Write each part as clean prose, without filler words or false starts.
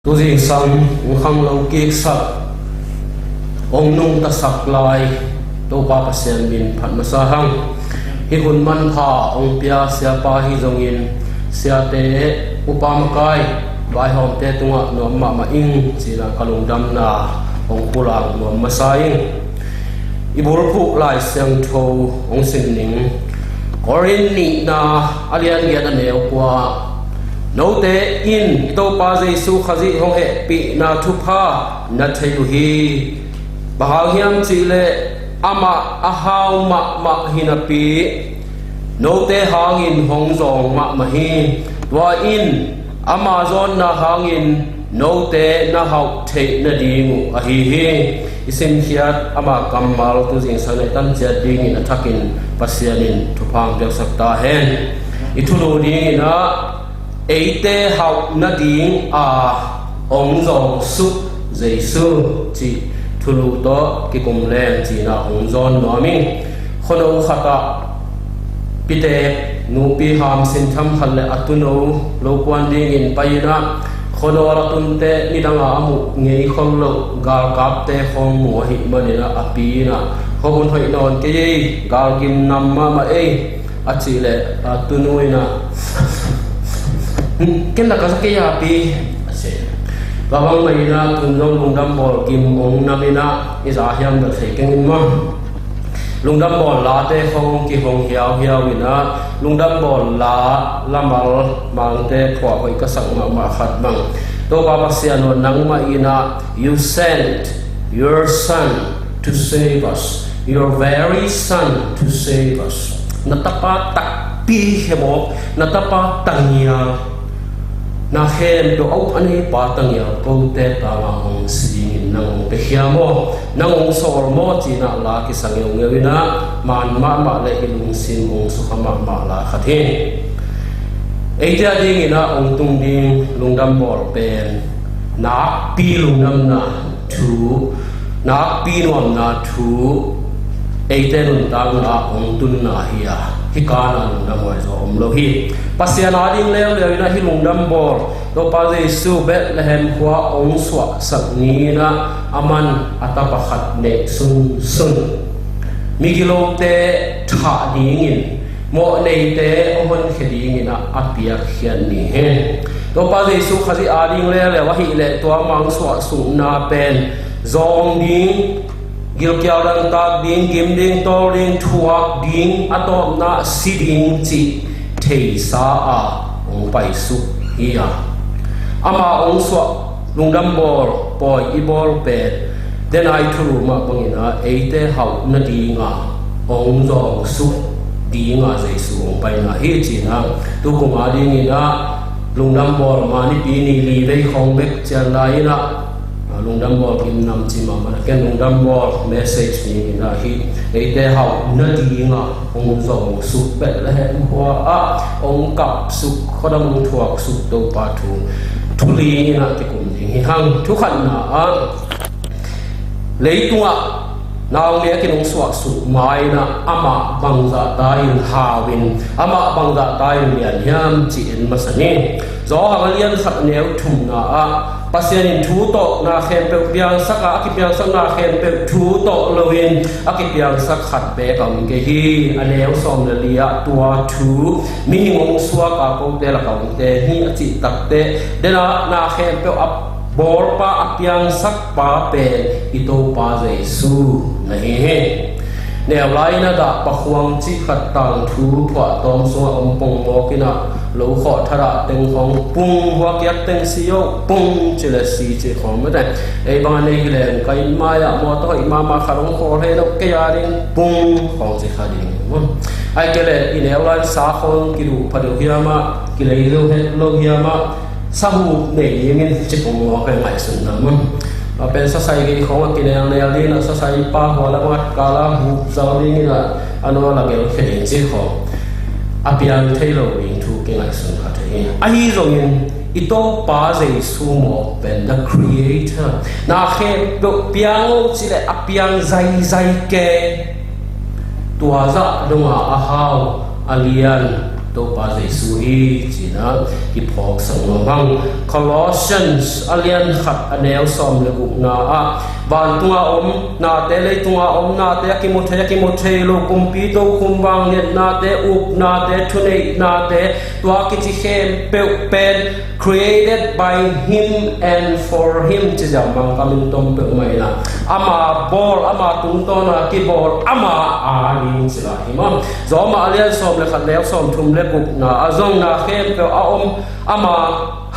tu jing sang khang lo ki sak ong nung ta sak lai to pa pasien bin phat masa hang hi hun man pha ong pia sia pa hi zongin sia te upam kai bai hom te tunga no ma ing china kalung dam na ong pulang no masaing ibur phu lai siang tho ong sin ning korin ni na alian ya na neu kwa no te in to pa jesu khazi hong he pi na thu pha na thayu hi bahal hiam chile ama ahau ma hina pi no te hangin hong zong ma hi wa in amazon na hangin no te na hau the na ding a hi isim hiat ama kamal tu jing sanai tan cha ding in athakin pasianin thupang deu sakta hen ithulu ni na eite hau na ding a ong zong su jesu chi thulu to ki kum len chi na ong zon no mi khono khata pite nu pi ham sin tham khalle atuno lo kwan ding in paina khono ratun te nidanga amu ngei khong lo gal kap te khong mo hi manina apina khobun hoi non ke gal kim namma ma e achile atunoina kenda ka sakya pi ase bawang mai na tunjong lungdam bol kim ong namina iza hiam da thekeng ma lungdam bol la te khong ki hong hiao hiao ina lungdam bol la lamal mang te khwa koi ka sak ma khat bang to ba sian no nang ma ina you sent your son to save us, your very son to save us. Natapa tak pi hemo natapa tangya na hen do au ani patang ya ko te ta ma hong si nang pe hiamo nang sor mo chi na la ki sang yong ngewina man ma le ilung sin ong su khama ma la khathe e ja ding ina ong tung ding lungdam bor pen na pi lungdam na thu na pi nom na thu e te nun tang na ong tun na hiya hikana lungdam wa zo om lo hi pasiana ding le ina hi lungdam bor to pa jesu Bethlehem kwa ong swa sak ni na aman atapa khat ne sun migilo te tha dingin mo nei te ohon kheding ina apia khian ni he to pa jesu khazi ading le wa hi le to mang swa su na pen zong ding gil kyao dang ta ding kim ding to ding thuak ding atom na siding chi thei sa a ong pai su hiya ama ong swa lungdam bor poi ibol pe den ai thuru ma bangina eite hau na dinga ong zong su dinga jesu ong pai na hi chi na tu ko ma ding ina lungdam bor ma ni pi ni li vei khong bek chan lai na lungdam bor kim nam chi ma ma ken lungdam bor message ni na hi eite hau na dinga ong zong su pe la hem hoa a ong kap su khodam thuak su to pa thu thuli na ti kum ding hi hang thu khan na a leitunga naw le ki nong suak su mai na ama bangza ta in hawin ama bangza ta in lian hiam chi in masani zo hangalian khat neu thum na a pasien in thu to na khem pe piang saka akipiang sak na khem pe thu to loin akipiang sak khat be kam ke hi aneu som le lia tua thu mi ngong suak a ko te la ka te hi achi tak te dena na khem pe ap bor pa apiang sak pa pe ito pa jesu na he ne lai na da pa khuang chi khat tang thu phwa tom so om pong mo kina lo kho thara teng hong pung wa kyak teng siyo pung chile si chi khom ma dai e ba ne gi len kai ma ya mo to i ma kharong kho he lo ke ya ring pung khong chi kha ding ai ke le i ne lan sa khong ki ru pha do hiama ki le lo he lo hiama sahu ne yengin chi pung mo kai mai sun na mun pen sa sai gi khong ki ne ne ali na sa sai pa ho la ma kala hu za ri ni la ano la ge ke ding chi kho apian thailo ring thu ke lai sun kha the ai zongin ito pa jesu mo pen the creator na khe do piang chi le apiang zai ke tua za dunga a hau alian to pa Jesu hi china ki phok sang mang Colossians alian khat anel som le na a van tunga om na te le tunga om na te ki mo the lo kumpi to kumbang net na te up na te thunei na te tua ki chi hem pe pen created by him and for him chi ja mang kamin tom pe mai na ama bol ama tung to na ki bol ama a ring sila himam zo ma alian som le khat le som thum le kup na azong na hem pe a om ama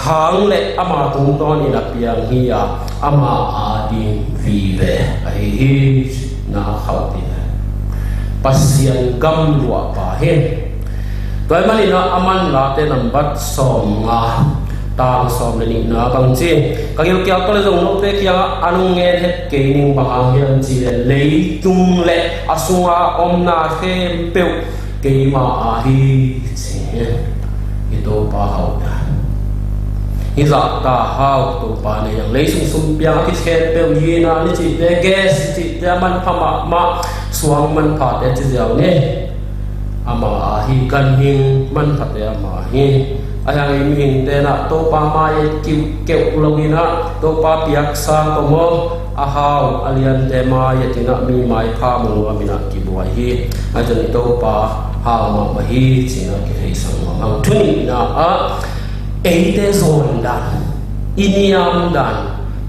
hang le ama tung to ni na piang hi ya ama a ding vi ve ai hi na khau ti pasian gam lua pa hen toy mani na aman la te nam bat som nga tang som le ni na bang chi kagil kya to le jong no te kya anung nge het ke ning ba ha hian chi le lei tung le asunga om na khem pe ke ma a hi chi ito pa hau da iza ta hau to pa ne yang lei sung sum pya ki khet pe yi na ni chi te gas chi te man phama ma suang man pha te chi jaw ne ama a hi kan hing man pha te ama hi ayang im hing te na to pa ma ye kiu keu longina to pa piak sa to mo a hau alian te ma ye tina mi mai pha mu amina ki buai hi a jan to pa hau ma hi china ki hei sang ma thuni na a eite zon dan iniam dan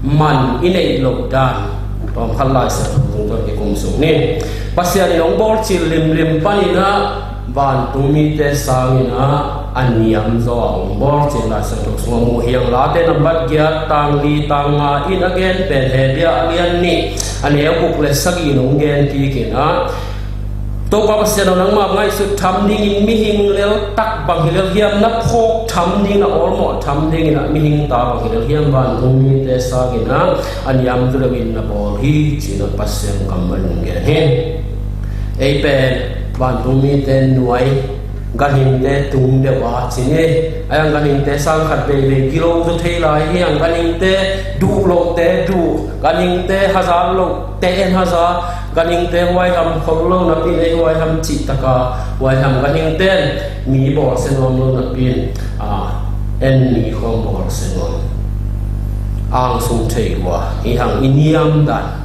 man inei lo dan tom khalai sa tung to ki kum sung ni pasian long bor chil lim lim panina van tumi te sangina aniam zo ong bor chil la sa tok sung mu hiang la te nambat gya tang li tang ma in again pen he bia alian ni ane akuk le sagi nong gen ki kina to pa pasian nang ma ngai su tham ding in mi hing lel tak bang hilel hiam na phok tham ding na ormo tham ding na mi hing ta bang hilel hiam ban tumi te sagina aniam tu lewin na bol hi china pasian kamal gen he ei pen van tumi te nuai ganin te tung de wa chine ayang ganin te sang khat be be kilo tu thei lai hi ang ganin te du lo te du ganin te hazar lo te en hazar ganin te wai ham khol lo na pi ei wai ham chi taka wai ham ganin te mi bo se nom lo na pin en ni khom bo se nom ang sung thei wa hi hang iniam dan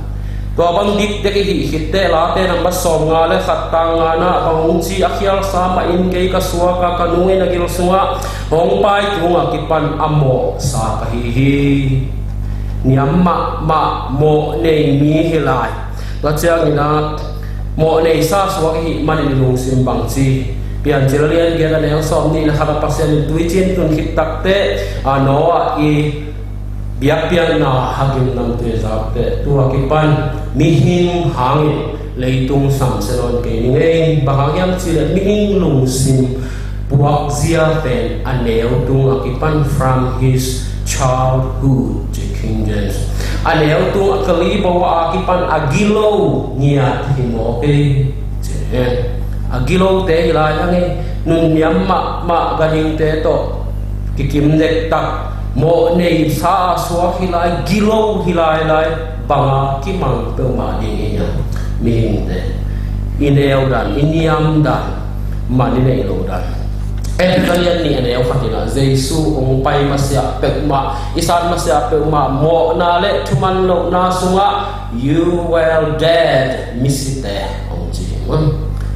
to bang dik de ki hit te la te nang basom nga le khat tang nga na hong chi akhial sa ma in ke ka suwa ka kanui na gil sunga hong pai tunga ki pan amo sa ka hi niam ma mo nei mi hilai to chang ina mo nei sa suwa hi man ni lung sim bang chi pian chiralian ge na ne som ni na khara pasien tui chin tun khit tak te no i biak pian na hagin nam te za te tua ki pan mi hing hang leitung sam selon ke ni ei bahagiam chi mi hing lung sim puak zia pen aneu tung akipan from his childhood to King James aneu tung akali bawa akipan agilo nia himo ke agilo te ila yang nun yam ma ganing te to kikim nek tak mo nei sa suwa hilai gilo hilai lai banga kimang pe ma ding nya ming te ineu dan iniam dan mani nei lo dan kalian ni aneu khatina Jesu ong pai masya pe ma isan masya pe ma mo na le thuman lo na sunga you well dead misite ong chi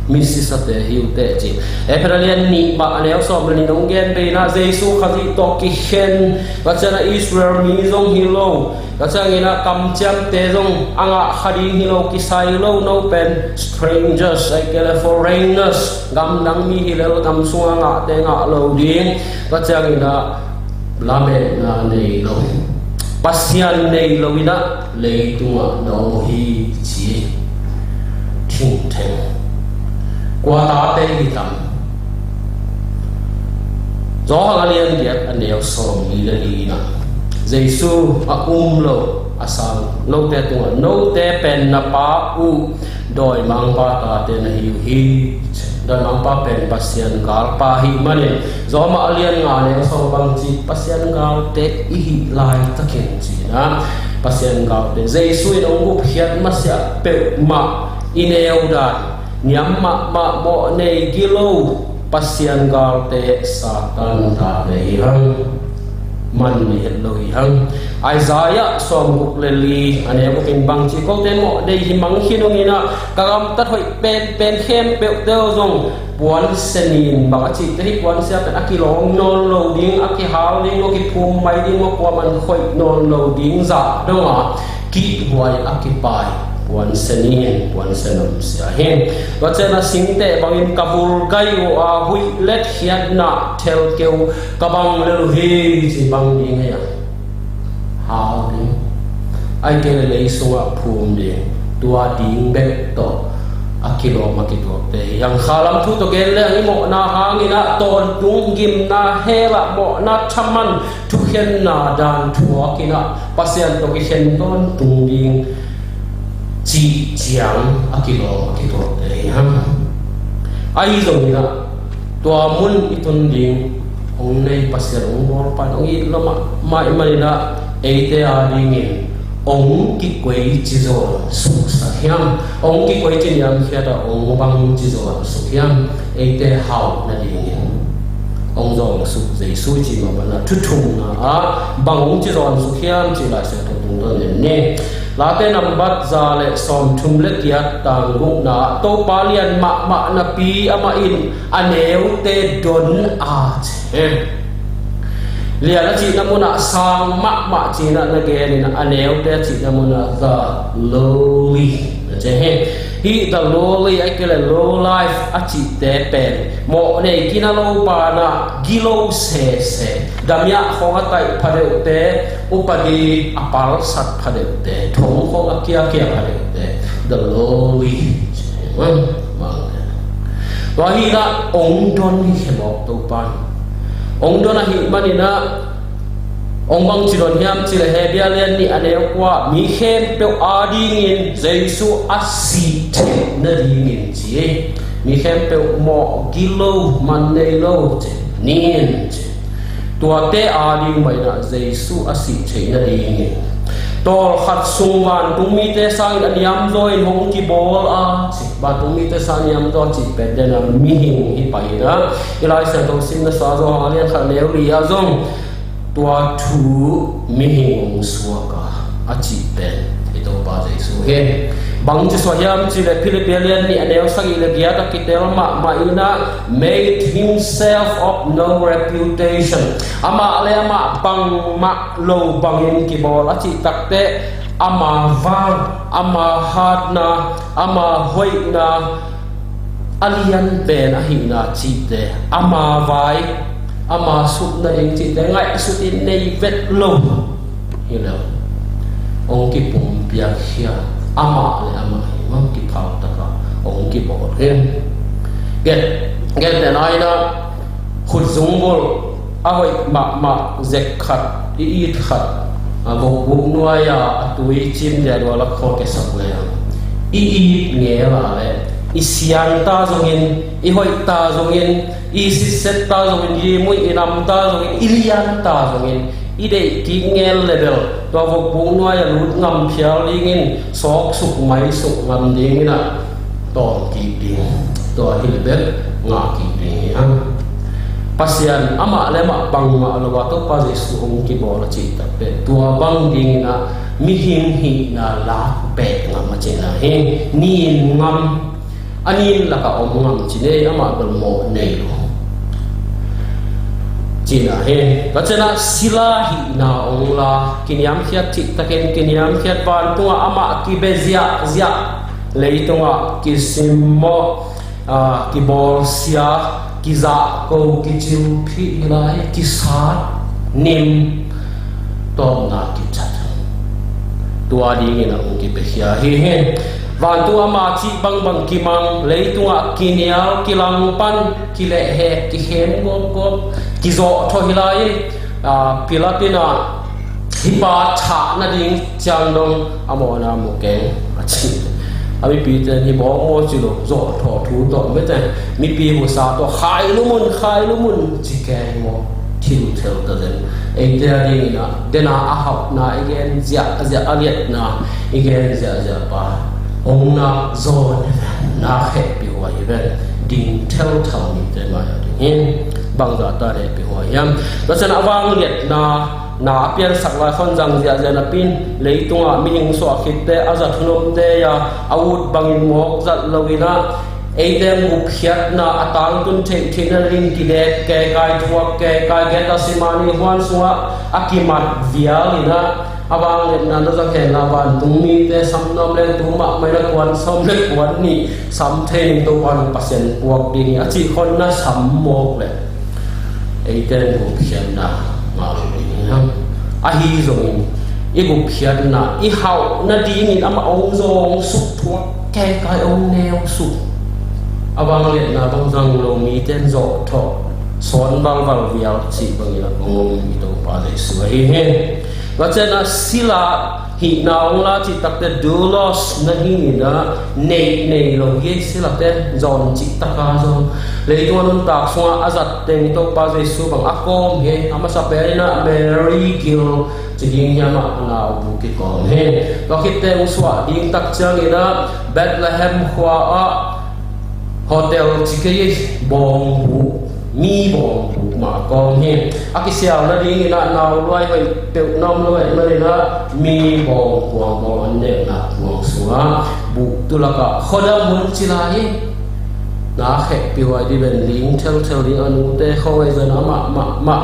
misi sate hiu te chi kalian ni ma aneu som ni nong gen pe na Jesu khazi to ki hen ka chana Israel mi zong hilo ka changina kam cham te zong anga khari hilo ki sai lo no pen strangers ai kele foreigners gam nang mi hilel gam suanga nga te nga lo ding ka changina lame na nei lo pasian nei lo ina le tunga no hi chi thing theng qua ta te hitam zo halian giat aneu som li la ina Jesu a lo asang no te tunga no te pen na pa u doi mang pa ta te na hi dan mang pa pen pasian gal pa hi mane zo ma alian nga ne so bang chi pasian gal te i lai takin chi na pasian gal te Jesu in ong gu hiat ma sia pe ma ineu dan niam ma mo nei gilo pasian galte satan ta le hang man ni hello hang Isaiah som ukleli ane ko kin bang chi ko ten mo de himang hinongina kagam tat hoi pen khem pe deu zong puan senin baka chi te puan sia pen akilong non lo ding aki haw ding o ki phum mai ding mo kwa man khoi non lo ding za donga ki huai aki pai puan senin puan senam sia hen wa chena singte bangin kabul gai o a hui let hiat na tel keu kabang lelu hi chi bang ding ya haw ding ai ke le sunga phum ding tua ding bek to akilo makito te yang khalam thu to gel le mo na hangina ton tung gim na hela mo na chaman thu hen na dan thu akina pasien to ki hen ton tung ding chi chiang akilo makito te ham ai zong ina to mun itun ding ong nei pasien ong mor pan ong i lama mai manina eite a dingin ông kí quấy chỉ rồi sụp sạch hiam ông kí quấy trên yam kia đó ông băng chỉ rồi sụp hiam ấy để hậu là gì nhỉ ông rồi sụp dây suy chỉ mà là thut thùng à bằng ông chỉ rồi sụp hiam chỉ là sẽ thùng đó nè lá tên nằm bắt ra lệ xòm thùng lệ kia tàng gục na tô ba liền mạ na pi ama in aneu te don a lian la chi na muna sang ma chi na ge ni na aneu te chi na muna the lowly je he hi the lowly ai ke le low life a chi te pen mo ne kina lo pa na gilo se damya khonga tai phade te upadi apal sat phade te thong khong akia phade te the lowly wa hi na ong don hi khelo to pan ông đó là hiện bên na ông bang chỉ đồn hiam chỉ là hệ bia lên ni anh em qua mi khen bèo adi ngin Giêsu asit na di ngin chỉ mi khen bèo mo kilo man nei lo chỉ nien chỉ tua te adi mai na Giêsu asit chỉ na di ngin to khát sung van tung mi te sang anh yam rồi hong ki bol a chỉ ba tung mi te sang yam do chỉ pe de na mi hing hi pai na ilai sa to sim na sa zo ha lian khan leo li a zong tua thu mi hing suaka a chỉ pe ito ba Giêsu he bang chi so yam chi le Philippines ni aneu sang ile gia ta kitel ma ina made himself of no reputation ama le ama bang ma lo bangin ki bol a chi takte ama vang ama hadna ama hoina alian ben a hina chi te ama vai ama sup na ding chi te ngai su tin nei vet lo hiểu ông ki pum pia khia ama le ama mam ki phao ta ka ông ki bol hen get den ai na khut zung bol a hoi ma zek khat i khat a bo bu nuaya atui chim de wala kho ke sak le i nge la le i sian ta zongin i hoi ta zongin i si set ta zongin i mui inam ta zongin i lian ta zongin ide ki ngel level to vo bu nuaya lut ngam phial lingin sok suk mai suk ngam dingina to ki ding to hilbel nga ki ding ha pasian ama le ma bang ma lo wa to pa Jesu ong ki bol chi ta pe tua bang dingina mi hing hi na la pe ngam ma chena he ni ngam anin la ka om ngam chi ne ama bel mo nei lo China he kachana sila hi na ong la kinyam khiat thi taken kinyam khiat ban tunga ama ki bezia zia leitunga ki simmo ki bol sia ki za ko ki chiu phi lai ki sa nim tom na ki chat tua ding ina ong ki behia he van tu ama chi bang ki mang leitunga kinyal kilang pan ki le he ki hem go ki zo tho hilai Pilipina hipa tha na ding chang dong amo na mo ke achi ami pi ten hi bo mo chi lo zo tho thu to me te mi pi ho sa to khai lu mun chi ke mo thil thel ta den e te ding na dena a hau na again zia aliat na again zia pa ông na zon na khép bị hoài về đình theo thầu ni thế mà đình bằng giả ta để bị hoài yam đó cho nên vang liệt na pian sak lai khon jang zia zia na pin lấy tung à mình so khít te azat nom te ya out bangin mok zat lovina Eidem uphiat na atang tun thei thina rin kide ke kai thuak ke kai geta simani huan suwa akimat vialina awang le na do zakhe na ban tungmi te samnom le tuma mai na kwan som le kwan ni sam thein to wan pasien puak ding a chi khon na sam mok le Eidem uphiat na ma ni ham a hi zong i uphiat na i hau na ding in ama ong zong suk thuak ke kai ong neo suk abang lihat na bang zang lo mi ten zo tho son bang bang vial chi bang ila ngom itu pada suai he wacana sila hi na ong la chi tak te dulos na hi na nei lo ye sila te zon chi taka zo le tu non tak sunga azat te to pa su bang akom he ama sa pe na Mary Gill jadi nyama na bukit kom he wakit te uswa ding tak chang ina Bethlehem khwa hotel chikai bong bu mi bong bu ma kong he akisiao na ding ina naw loi hoi pe nom loi ma na mi bong kuang bong ane na kuang suwa bu tulaka khoda mun chila hi na khe pi wai di ben ling thel ding anu te khoi zana ma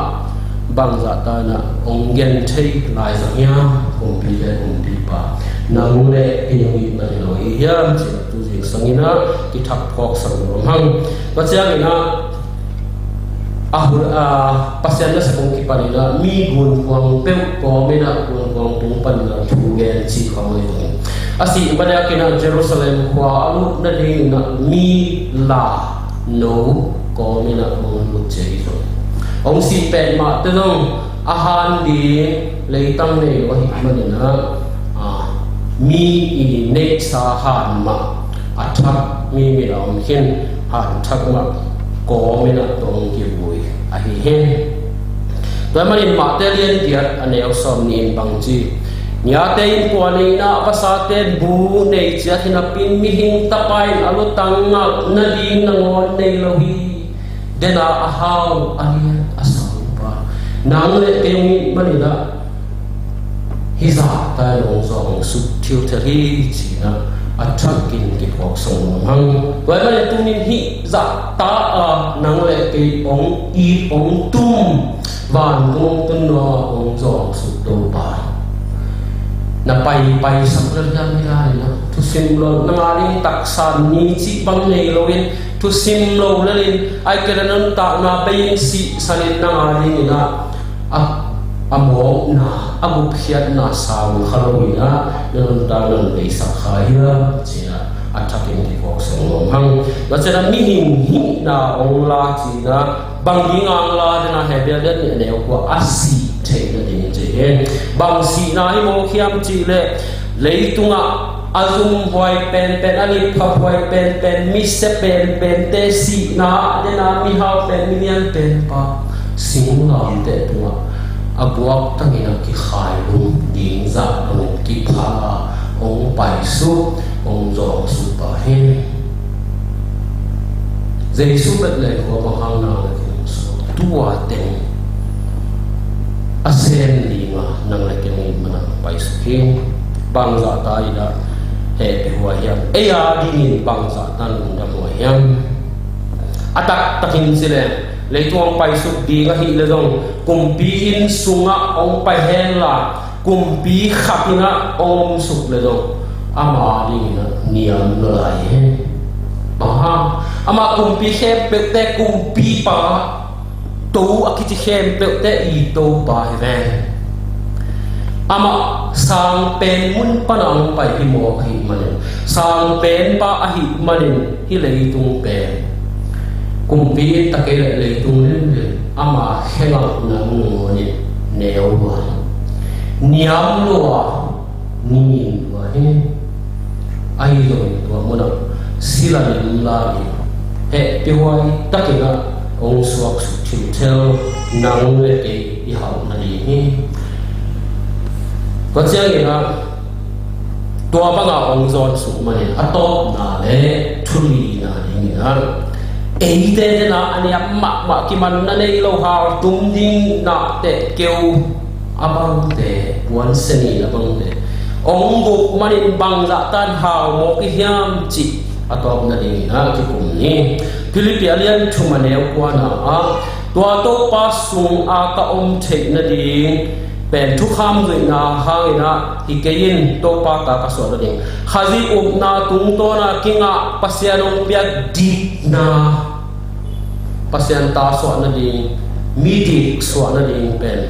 bang za ta na ong gen thei lai za nya ong pi le ong pi pa na ngu le pi ngi na lo hi yam chi tu ji sangina ki thak phok sang ro hang pa chiang ina pasien na sa kong ki pa nila mi gun kuang pe ko me na kuang tung pan na tu gen chi khoi ni asi bada kina Jerusalem kwa alu na ding na mi la no ko me na ong lu che so ông si pen ma te dong ahan di leitang ne wa hi manina mi i ne sa han ma athak mi la om hin han thak ma ko me na tong ki bui a hi hen to manin ma te lien diat aneu som ni bang chi nya te in ko nei na pasa te bu nei chia thina pin mi hing tapai alu tang na di na ngon nei lo hi dena ahau alian asaupa nang le kemi manila hiza ta long song su thiu thari china athakin ki khok song hang wai ma tu nin hi za ta nang le ke ong tum van ngong tun no ong song su do pa na pai sak le na mi la na tu sim lo na ngali taksan ni chi bang nei loin tu sim lo lalin ai kenan ta na bayin si salin na ngali na amo na abu phiat na saw khalowina nan ta nan dei sakhaya china athakin ki ko song hang la chana mi hi na ong la chi na bang ngang la na he bia den ne ko asi the na ding je bang si na hi mo khiam chi le leitunga azum hoi pen ali phap hoi pen mi se pen te si na de na mi hau pen million pen pa sing lam te tua abuak tangina ki khai lum ding za lum ki pha ong pai su ong zo su pa he Jesu bet le ko ba hang na le tua ten asen li ma nang le ke ngi mana pai su ke bang za ta ida he pe hua hiam e ya ding bang za tan da hua hiam atak takin sile le tuang pai su di ga hi le dong kum pi in sunga ong pai hen la kum pi khapina om su le dong ama ding na niam no lai he aha ama kum pi he pe te kum pi pa to akiti hem pe te I to pa he ama sang pen mun panang pai hi mo hi manin sang pen pa a hi manin hi lei tung pen kumpi takele lei tung le ama hela na mu ni neo wa niam lo wa ni wa he ai do to mo na sila ni la ni he pe wai takela ong suak su chu tel nang le ke I hau na ni ni có chiang ina tua banga ong zon su mani atop na le thuli na ni na eite na ani ma ki man na nei lo ha tum ding na te keu abang te puan seni abang te ong bu manin bang za tan hao mo ki hiam chi atop na ni na ki kum ni Philippines thumaneu kwa na a tua to pa sung a ka om thei na ding pen thu kham zui na hangina hikein to pa ka so na ding khazi up na tung to na kinga pasianong pia dik na pasian ta so na ding midik so na ding pen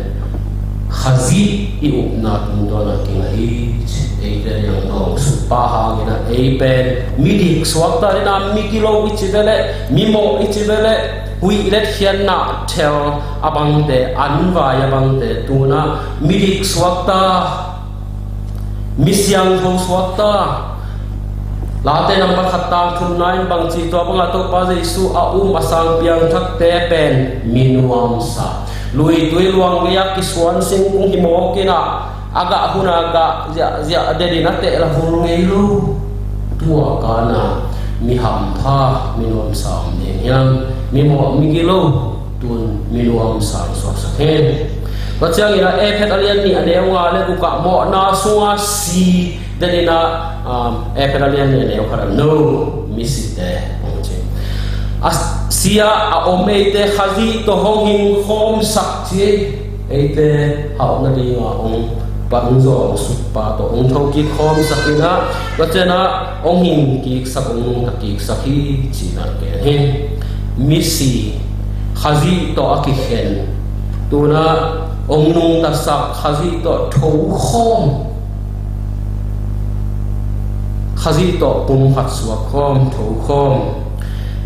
khazi I up na tung to na kinga I eite yang dong su pa hangina e pen midik so ta na mikilo ichivele mimo ichivele hui let hian na tel abang te anwa abang te tuna midik swakta misyang tho swakta late number khatta thum nine bang chi to bang to pa jesu a asang piang thak te pen minuam sa lui tui luang ya kiswan sing kung himo kina aga huna ga ja dedi na te la hul ngelu tua kana mi ham pha minuam sam ne yang mi mo mi kilo tun minuam sam so sa hen ko chang ina e phet alian ni ane wa le ku ka mo na suwa si denina e phet alian ni ane khara no misite onche as sia a omeite khazi to hongin khom sak chi eite hau na di nga ong bang zo supa to ong thau ki khom sakina ko chena ong hing ki sakong ki sakhi china ke hen misi khazi to akikhen tuna ong nung ta sak khazi to thau khom khazi to pum khat suwa khom thau khom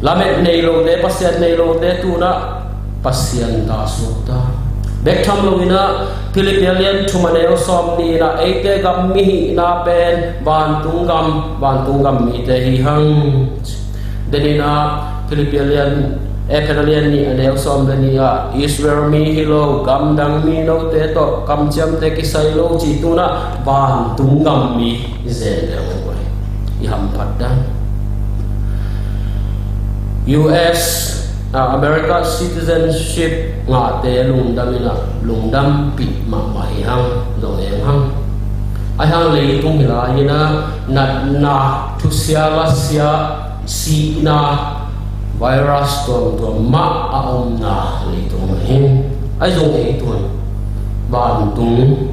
lamet nei lo te pasian nei lo te tuna pasian ta suta bek tham lo ina Philippines thumaneo som ni na eite gam mi na pen ban tungam mi te hi hang denina Philippines Epheralian ni aneo som denia Israel mi hilo gam dang mi no te to kam cham te ki sai lo chi tuna ban tungam mi zen de ko I ham paddan US America citizenship nga te lungdam pi ma mai hang do em hang ai hang le tung la ina na tu sia la sia si na virus to ma a om na le tung hin ai zo e tun ban tung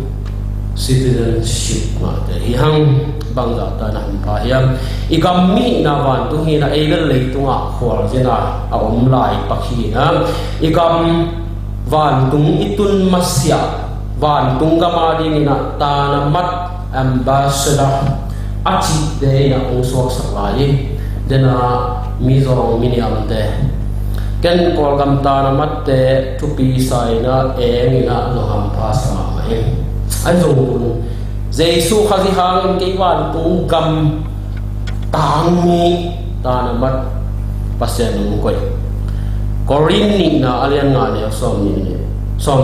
citizenship nga te hang bangga ta na pa hiam igam mi na wan tu hi na egal le tunga khwal jena a om lai pakhi na igam wan tung itun masya wan tung gama ding na ta na mat ambassador achi de na osok saklai dena mi zo miniam de ken kol gam ta na mat te tu pi sai na eng na no ham pa sama mai ai zo Jesu khazi hangin ke wan tung gam tang mi ta na mat pasya nung koi korin ni na alian nga ne som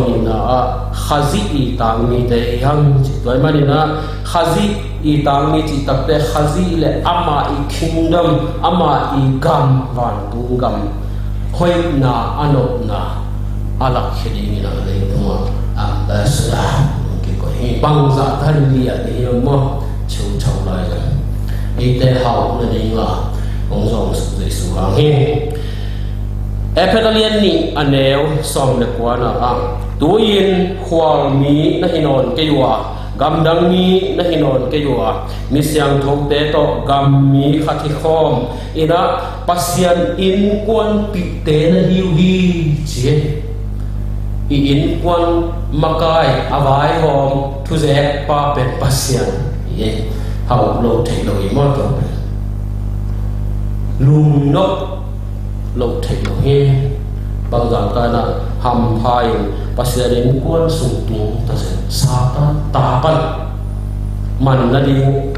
ni na a khazi I tang mi te hang chi toy mani na khazi I tang mi chi tak te khazi le ama I kingdom ama I gam wan tung gam hoi na anop na alak khedi ni na le no ambassador bang za than lia ni mo chou chou lai ga ite hau na ni nga ong song su zai su hang he Epheralian ni aneu som le kwa na a tuin khwal mi na hinon ke yuwa gam dang mi na hinon ke yuwa misyang thok te to gam mi khathi khom ina pasian in kwan pi te na hiu hi che I in kwan makai avai hom thu ze pa pet pasian ye hau lo thei lo I mo to lung no lo thei lo he bang za ka na ham phai pasian in kwan sung tu ta se sa ta pan man na ding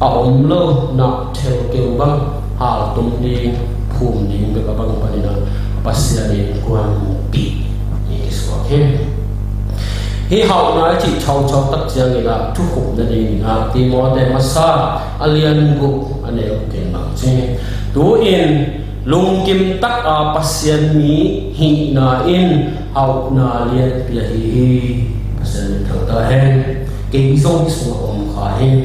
a om lo na theu ke bang hal tum ding phum ding be ka bang panina pasian in kwan pi hi hau na chi chau chau tak chiang ina thu khup na ding na ti mo te masa alian gu ane ken bang chi tu in lung kim tak a pasien mi hi na in hau na lian pia hi pasien thang ta hen ke song su om kha hin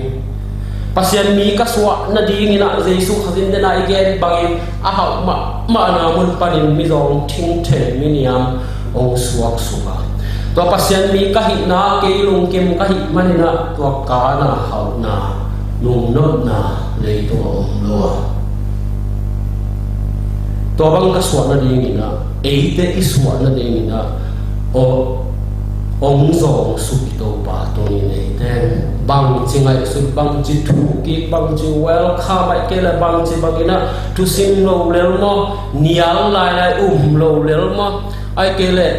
pasien mi ka suwa na ding ina jesu khazin de na igen bangin a hau ma na mun panin mi zong thing the mi niam ong suak suka to pasien mi ka hi na ke lung kim ka hi manina to ka na hau na lung not na le to om lo to bang ka suwa na ding ina eite iswa na ding ina o ong zong su to pa to ni nei ten bang chingai su bang chi thu ki bang chi welcome ai ke la bang chi bagina tu sim lo lel mo nial lai lai lo lel mo ai ke le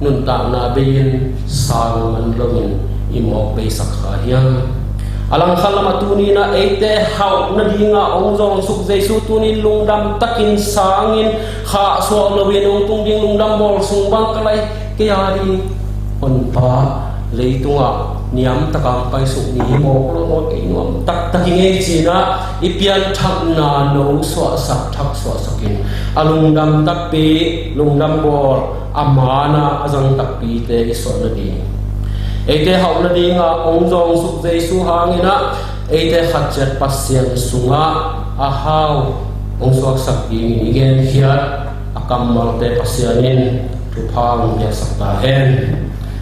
nun ta na bin sang man longin imok be sakha hiang alang khalama tuni na eite hau na dinga ong zong suk jesu tuni lungdam takin sangin kha so lowin ong tung ding lungdam bol sung bang kalai ke yari on pa leitunga niam takang pai suk ni mo lo mo ke nom tak taking e china ipian thak na no so sak thak so sakin alungdam tak pe lungdam bor amana azang tak pi te so na di ete hau na dinga ong jong suk jesu hangina ete khatchet pasien sunga a hau ong so sak ing igen hiat akam mal te pasianin tu phang ya sakta hen